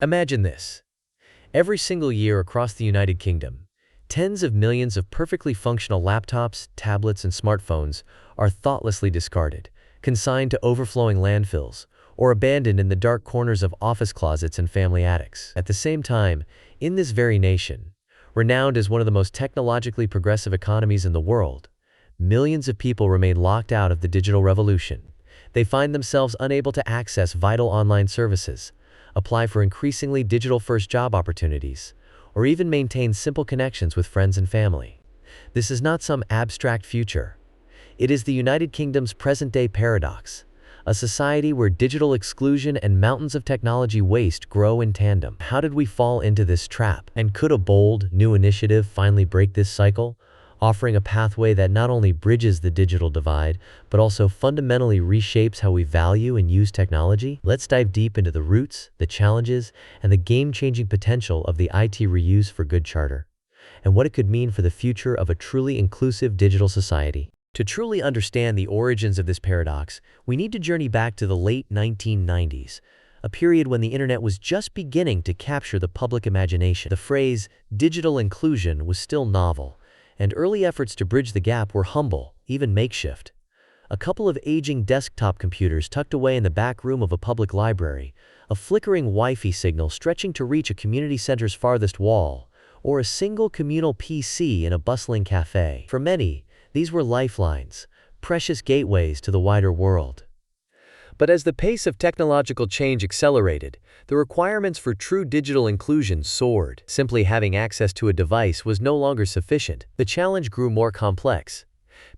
Imagine this. Every single year across the United Kingdom, tens of millions of perfectly functional laptops, tablets, and smartphones are thoughtlessly discarded, consigned to overflowing landfills, or abandoned in the dark corners of office closets and family attics. At the same time, in this very nation, renowned as one of the most technologically progressive economies in the world, millions of people remain locked out of the digital revolution. They find themselves unable to access vital online services, apply for increasingly digital-first job opportunities, or even maintain simple connections with friends and family. This is not some abstract future. It is the United Kingdom's present-day paradox, a society where digital exclusion and mountains of technology waste grow in tandem. How did we fall into this trap? And could a bold, new initiative finally break this cycle, offering a pathway that not only bridges the digital divide, but also fundamentally reshapes how we value and use technology? Let's dive deep into the roots, the challenges, and the game-changing potential of the IT Reuse for Good charter, and what it could mean for the future of a truly inclusive digital society. To truly understand the origins of this paradox, we need to journey back to the late 1990s, a period when the internet was just beginning to capture the public imagination. The phrase digital inclusion was still novel, and early efforts to bridge the gap were humble, even makeshift. A couple of aging desktop computers tucked away in the back room of a public library, a flickering Wi-Fi signal stretching to reach a community center's farthest wall, or a single communal PC in a bustling cafe. For many, these were lifelines, precious gateways to the wider world. But as the pace of technological change accelerated, the requirements for true digital inclusion soared. Simply having access to a device was no longer sufficient. The challenge grew more complex.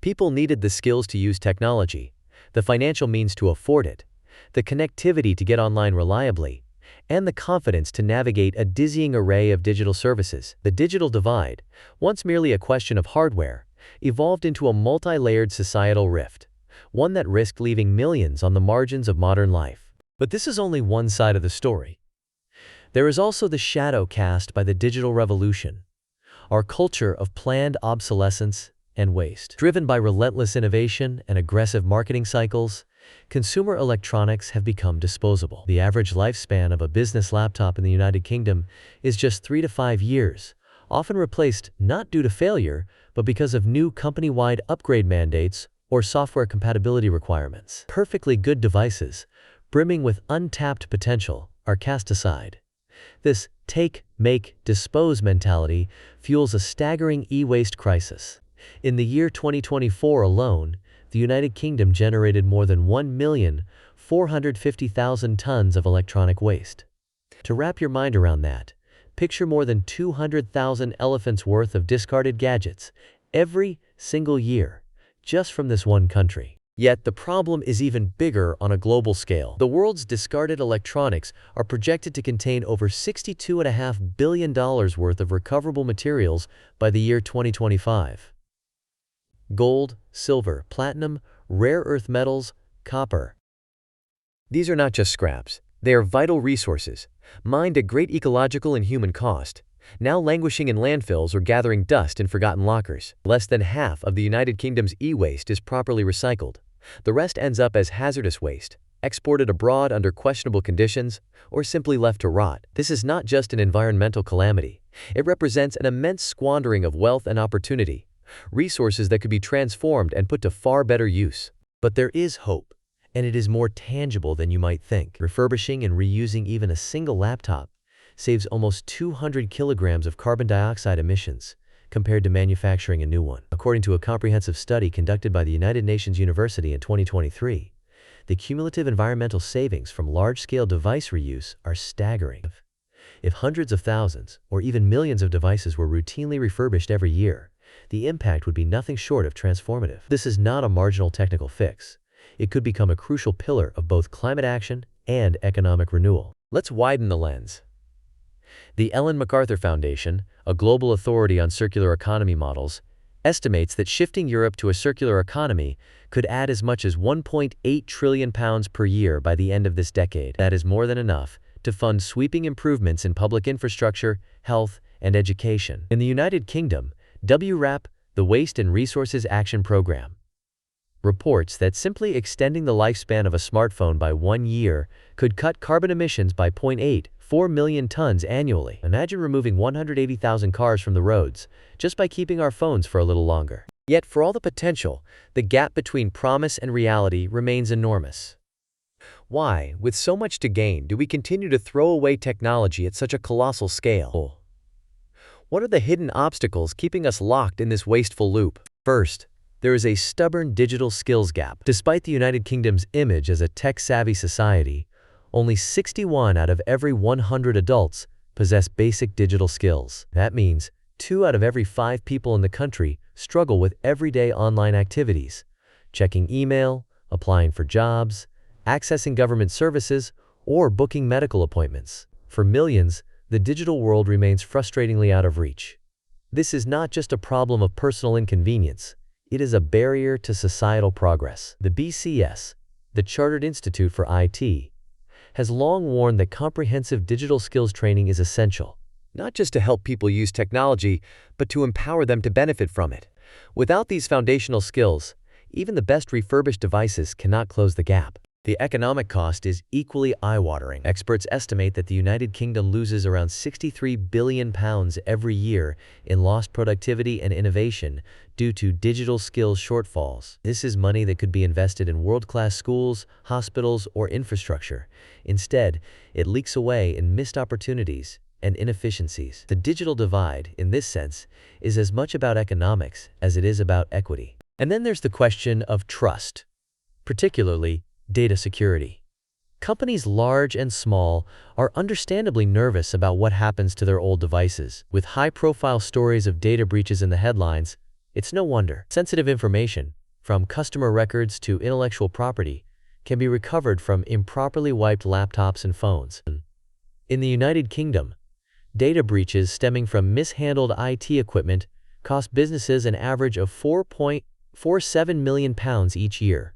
People needed the skills to use technology, the financial means to afford it, the connectivity to get online reliably, and the confidence to navigate a dizzying array of digital services. The digital divide, once merely a question of hardware, evolved into a multi-layered societal rift, one that risked leaving millions on the margins of modern life. But this is only one side of the story. There is also the shadow cast by the digital revolution, our culture of planned obsolescence and waste. Driven by relentless innovation and aggressive marketing cycles, consumer electronics have become disposable. The average lifespan of a business laptop in the United Kingdom is just 3 to 5 years, often replaced not due to failure, but because of new company-wide upgrade mandates or software compatibility requirements. Perfectly good devices, brimming with untapped potential, are cast aside. This take, make, dispose mentality fuels a staggering e-waste crisis. In the year 2024 alone, the United Kingdom generated more than 1,450,000 tons of electronic waste. To wrap your mind around that, picture more than 200,000 elephants' worth of discarded gadgets every single year, just from this one country. Yet the problem is even bigger on a global scale. The world's discarded electronics are projected to contain over $62.5 billion worth of recoverable materials by the year 2025. Gold, silver, platinum, rare earth metals, copper. These are not just scraps. They are vital resources, mined at great ecological and human cost, now languishing in landfills or gathering dust in forgotten lockers. Less than half of the United Kingdom's e-waste is properly recycled. The rest ends up as hazardous waste, exported abroad under questionable conditions, or simply left to rot. This is not just an environmental calamity. It represents an immense squandering of wealth and opportunity, resources that could be transformed and put to far better use. But there is hope, and it is more tangible than you might think. Refurbishing and reusing even a single laptop saves almost 200 kilograms of carbon dioxide emissions compared to manufacturing a new one. According to a comprehensive study conducted by the United Nations University in 2023, the cumulative environmental savings from large-scale device reuse are staggering. If hundreds of thousands or even millions of devices were routinely refurbished every year, the impact would be nothing short of transformative. This is not a marginal technical fix. It could become a crucial pillar of both climate action and economic renewal. Let's widen the lens. The Ellen MacArthur Foundation, a global authority on circular economy models, estimates that shifting Europe to a circular economy could add as much as £1.8 trillion per year by the end of this decade. That is more than enough to fund sweeping improvements in public infrastructure, health, and education. In the United Kingdom, WRAP, the Waste and Resources Action Program, reports that simply extending the lifespan of a smartphone by 1 year could cut carbon emissions by 0.84 million tons annually. Imagine removing 180,000 cars from the roads just by keeping our phones for a little longer. Yet, for all the potential, the gap between promise and reality remains enormous. Why, with so much to gain, do we continue to throw away technology at such a colossal scale? What are the hidden obstacles keeping us locked in this wasteful loop? First, there is a stubborn digital skills gap. Despite the United Kingdom's image as a tech-savvy society, only 61 out of every 100 adults possess basic digital skills. That means 2 out of every 5 people in the country struggle with everyday online activities, checking email, applying for jobs, accessing government services, or booking medical appointments. For millions, the digital world remains frustratingly out of reach. This is not just a problem of personal inconvenience. It is a barrier to societal progress. The BCS, the Chartered Institute for IT, has long warned that comprehensive digital skills training is essential, not just to help people use technology, but to empower them to benefit from it. Without these foundational skills, even the best refurbished devices cannot close the gap. The economic cost is equally eye-watering. Experts estimate that the United Kingdom loses around £63 billion every year in lost productivity and innovation due to digital skills shortfalls. This is money that could be invested in world-class schools, hospitals, or infrastructure. Instead, it leaks away in missed opportunities and inefficiencies. The digital divide, in this sense, is as much about economics as it is about equity. And then there's the question of trust, particularly data security. Companies large and small are understandably nervous about what happens to their old devices. With high-profile stories of data breaches in the headlines, it's no wonder. Sensitive information, from customer records to intellectual property, can be recovered from improperly wiped laptops and phones. In the United Kingdom, data breaches stemming from mishandled IT equipment cost businesses an average of £4.47 million each year.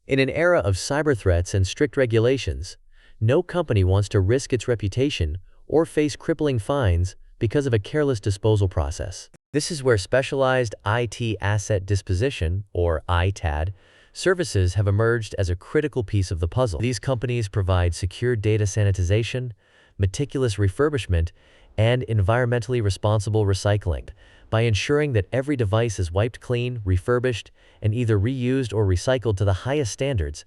In an era of cyber threats and strict regulations, no company wants to risk its reputation or face crippling fines because of a careless disposal process. This is where specialized IT asset disposition, or ITAD, services have emerged as a critical piece of the puzzle. These companies provide secure data sanitization, meticulous refurbishment, and environmentally responsible recycling. By ensuring that every device is wiped clean, refurbished, and either reused or recycled to the highest standards,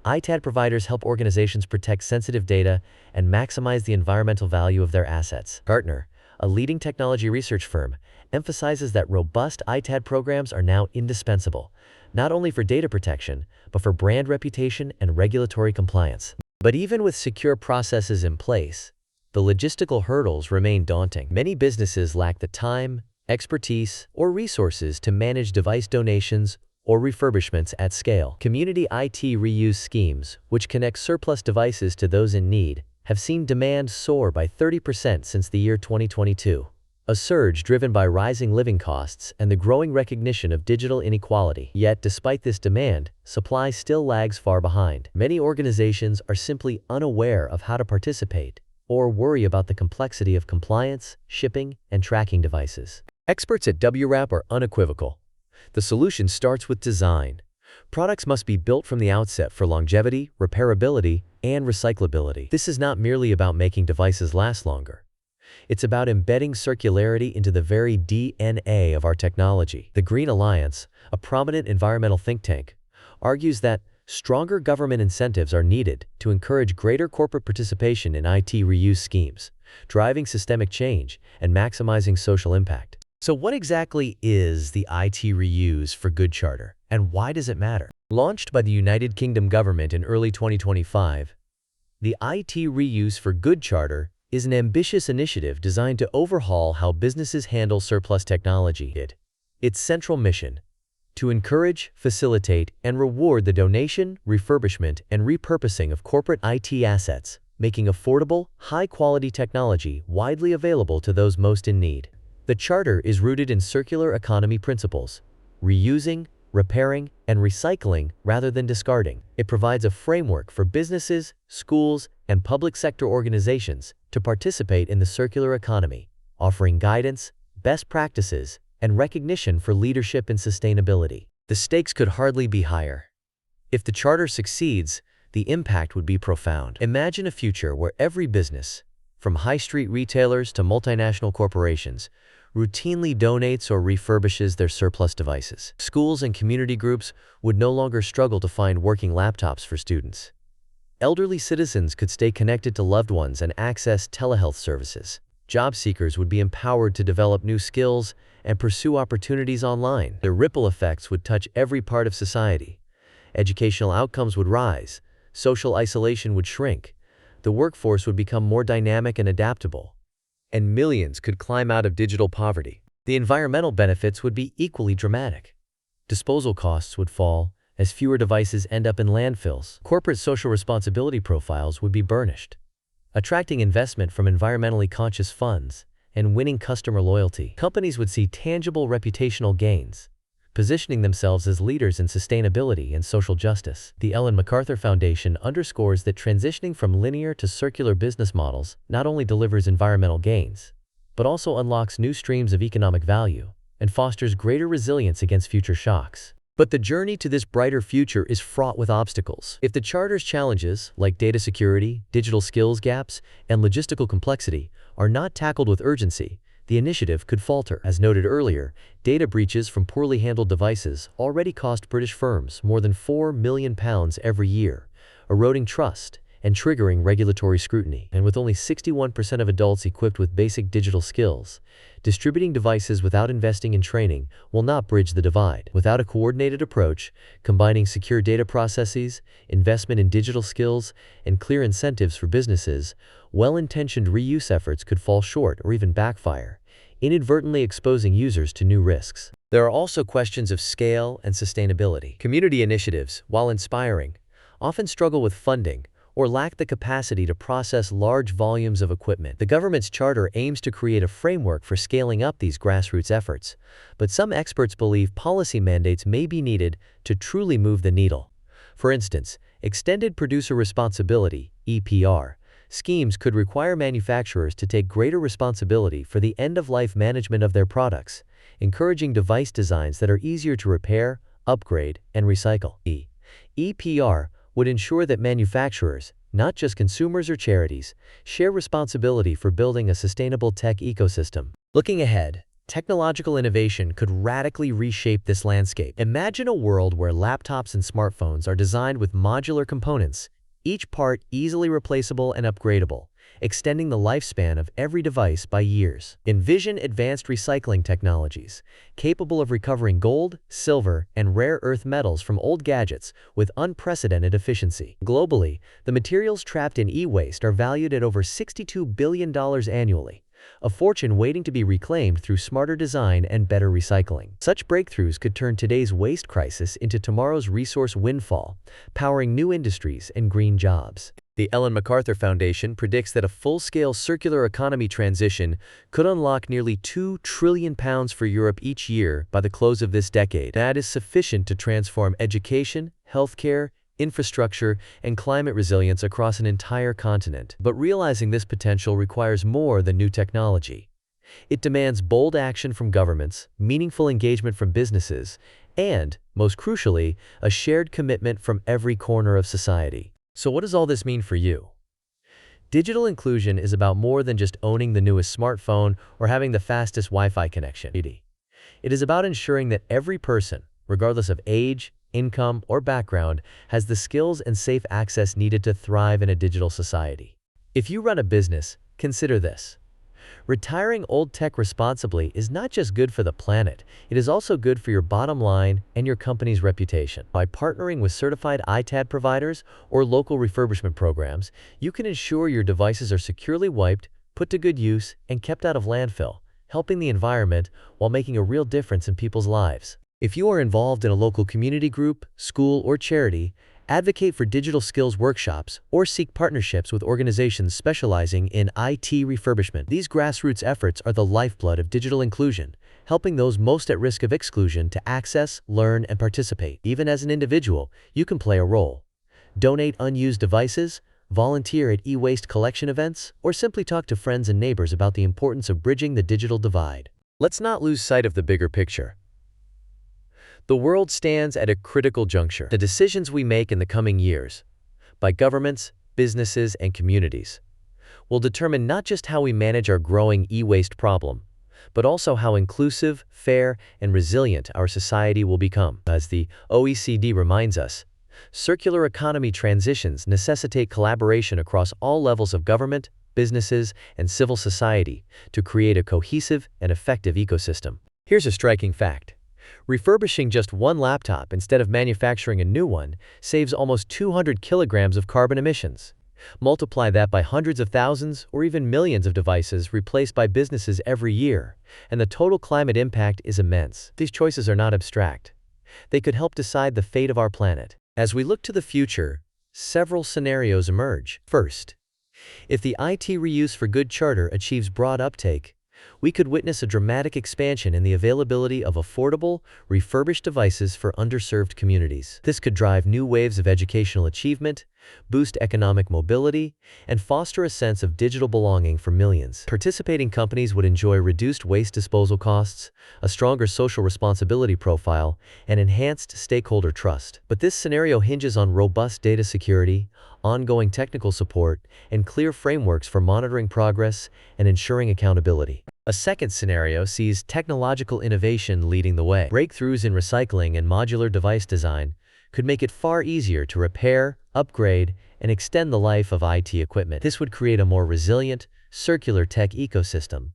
ITAD providers help organizations protect sensitive data and maximize the environmental value of their assets. Gartner, a leading technology research firm, emphasizes that robust ITAD programs are now indispensable, not only for data protection, but for brand reputation and regulatory compliance. But even with secure processes in place, the logistical hurdles remain daunting. Many businesses lack the time, expertise, or resources to manage device donations or refurbishments at scale. Community IT reuse schemes, which connect surplus devices to those in need, have seen demand soar by 30% since the year 2022, a surge driven by rising living costs and the growing recognition of digital inequality. Yet, despite this demand, supply still lags far behind. Many organizations are simply unaware of how to participate or worry about the complexity of compliance, shipping, and tracking devices. Experts at WRAP are unequivocal. The solution starts with design. Products must be built from the outset for longevity, repairability, and recyclability. This is not merely about making devices last longer. It's about embedding circularity into the very DNA of our technology. The Green Alliance, a prominent environmental think tank, argues that stronger government incentives are needed to encourage greater corporate participation in IT reuse schemes, driving systemic change and maximizing social impact. So what exactly is the IT Reuse for Good Charter, and why does it matter? Launched by the United Kingdom government in early 2025, the IT Reuse for Good Charter is an ambitious initiative designed to overhaul how businesses handle surplus technology. Its central mission: to encourage, facilitate, and reward the donation, refurbishment, and repurposing of corporate IT assets, making affordable, high-quality technology widely available to those most in need. The Charter is rooted in circular economy principles, reusing, repairing, and recycling rather than discarding. It provides a framework for businesses, schools, and public sector organizations to participate in the circular economy, offering guidance, best practices, and recognition for leadership in sustainability. The stakes could hardly be higher. If the charter succeeds, the impact would be profound. Imagine a future where every business, from high-street retailers to multinational corporations, routinely donates or refurbishes their surplus devices. Schools and community groups would no longer struggle to find working laptops for students. Elderly citizens could stay connected to loved ones and access telehealth services. Job seekers would be empowered to develop new skills and pursue opportunities online. The ripple effects would touch every part of society. Educational outcomes would rise, social isolation would shrink, the workforce would become more dynamic and adaptable, and millions could climb out of digital poverty. The environmental benefits would be equally dramatic. Disposal costs would fall as fewer devices end up in landfills. Corporate social responsibility profiles would be burnished, attracting investment from environmentally conscious funds and winning customer loyalty. Companies would see tangible reputational gains, positioning themselves as leaders in sustainability and social justice. The Ellen MacArthur Foundation underscores that transitioning from linear to circular business models not only delivers environmental gains, but also unlocks new streams of economic value and fosters greater resilience against future shocks. But the journey to this brighter future is fraught with obstacles. If the charter's challenges, like data security, digital skills gaps, and logistical complexity, are not tackled with urgency, the initiative could falter. As noted earlier, data breaches from poorly handled devices already cost British firms more than £4 million every year, eroding trust and triggering regulatory scrutiny. And with only 61% of adults equipped with basic digital skills, distributing devices without investing in training will not bridge the divide. Without a coordinated approach, combining secure data processes, investment in digital skills, and clear incentives for businesses, well-intentioned reuse efforts could fall short or even backfire, inadvertently exposing users to new risks. There are also questions of scale and sustainability. Community initiatives, while inspiring, often struggle with funding or lack the capacity to process large volumes of equipment. The government's charter aims to create a framework for scaling up these grassroots efforts, but some experts believe policy mandates may be needed to truly move the needle. For instance, extended producer responsibility (EPR) schemes could require manufacturers to take greater responsibility for the end-of-life management of their products, encouraging device designs that are easier to repair, upgrade, and recycle. EPR would ensure that manufacturers, not just consumers or charities, share responsibility for building a sustainable tech ecosystem. Looking ahead, technological innovation could radically reshape this landscape. Imagine a world where laptops and smartphones are designed with modular components, each part easily replaceable and upgradable, extending the lifespan of every device by years. Envision advanced recycling technologies, capable of recovering gold, silver, and rare earth metals from old gadgets with unprecedented efficiency. Globally, the materials trapped in e-waste are valued at over $62 billion annually, a fortune waiting to be reclaimed through smarter design and better recycling. Such breakthroughs could turn today's waste crisis into tomorrow's resource windfall, powering new industries and green jobs. The Ellen MacArthur Foundation predicts that a full-scale circular economy transition could unlock nearly £2 trillion for Europe each year by the close of this decade. That is sufficient to transform education, healthcare, infrastructure, and climate resilience across an entire continent. But realizing this potential requires more than new technology. It demands bold action from governments, meaningful engagement from businesses, and, most crucially, a shared commitment from every corner of society. So what does all this mean for you? Digital inclusion is about more than just owning the newest smartphone or having the fastest Wi-Fi connection. It is about ensuring that every person, regardless of age, income, or background, has the skills and safe access needed to thrive in a digital society. If you run a business, consider this. Retiring old tech responsibly is not just good for the planet, it is also good for your bottom line and your company's reputation. By partnering with certified ITAD providers or local refurbishment programs, you can ensure your devices are securely wiped, put to good use, and kept out of landfill, helping the environment while making a real difference in people's lives. If you are involved in a local community group, school, or charity, advocate for digital skills workshops, or seek partnerships with organizations specializing in IT refurbishment. These grassroots efforts are the lifeblood of digital inclusion, helping those most at risk of exclusion to access, learn, and participate. Even as an individual, you can play a role. Donate unused devices, volunteer at e-waste collection events, or simply talk to friends and neighbors about the importance of bridging the digital divide. Let's not lose sight of the bigger picture. The world stands at a critical juncture. The decisions we make in the coming years, by governments, businesses, and communities, will determine not just how we manage our growing e-waste problem, but also how inclusive, fair, and resilient our society will become. As the OECD reminds us, circular economy transitions necessitate collaboration across all levels of government, businesses, and civil society to create a cohesive and effective ecosystem. Here's a striking fact. Refurbishing just one laptop instead of manufacturing a new one saves almost 200 kilograms of carbon emissions. Multiply that by hundreds of thousands or even millions of devices replaced by businesses every year, and the total climate impact is immense. These choices are not abstract. They could help decide the fate of our planet. As we look to the future, several scenarios emerge. First, if the IT Reuse for Good charter achieves broad uptake, we could witness a dramatic expansion in the availability of affordable, refurbished devices for underserved communities. This could drive new waves of educational achievement, boost economic mobility, and foster a sense of digital belonging for millions. Participating companies would enjoy reduced waste disposal costs, a stronger social responsibility profile, and enhanced stakeholder trust. But this scenario hinges on robust data security, ongoing technical support, and clear frameworks for monitoring progress and ensuring accountability. A second scenario sees technological innovation leading the way. Breakthroughs in recycling and modular device design could make it far easier to repair, upgrade, and extend the life of IT equipment. This would create a more resilient, circular tech ecosystem,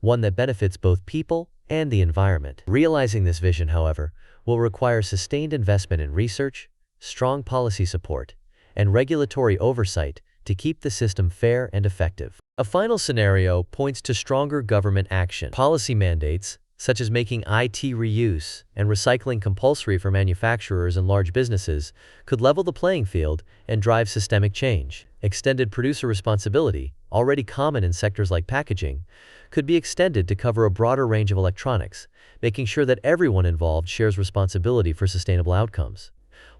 one that benefits both people and the environment. Realizing this vision, however, will require sustained investment in research, strong policy support, and regulatory oversight to keep the system fair and effective. A final scenario points to stronger government action. Policy mandates, such as making IT reuse and recycling compulsory for manufacturers and large businesses, could level the playing field and drive systemic change. Extended producer responsibility, already common in sectors like packaging, could be extended to cover a broader range of electronics, making sure that everyone involved shares responsibility for sustainable outcomes.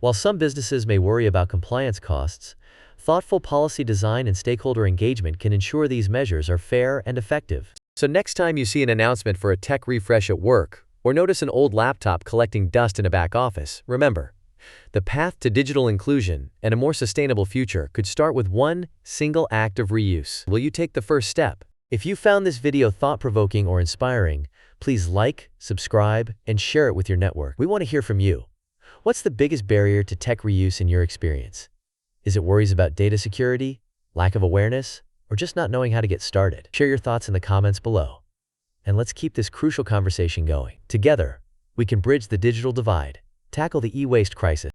While some businesses may worry about compliance costs, thoughtful policy design and stakeholder engagement can ensure these measures are fair and effective. So next time you see an announcement for a tech refresh at work, or notice an old laptop collecting dust in a back office, remember, the path to digital inclusion and a more sustainable future could start with one single act of reuse. Will you take the first step? If you found this video thought-provoking or inspiring, please like, subscribe, and share it with your network. We want to hear from you. What's the biggest barrier to tech reuse in your experience? Is it worries about data security, lack of awareness, or just not knowing how to get started? Share your thoughts in the comments below. And let's keep this crucial conversation going. Together, we can bridge the digital divide, tackle the e-waste crisis,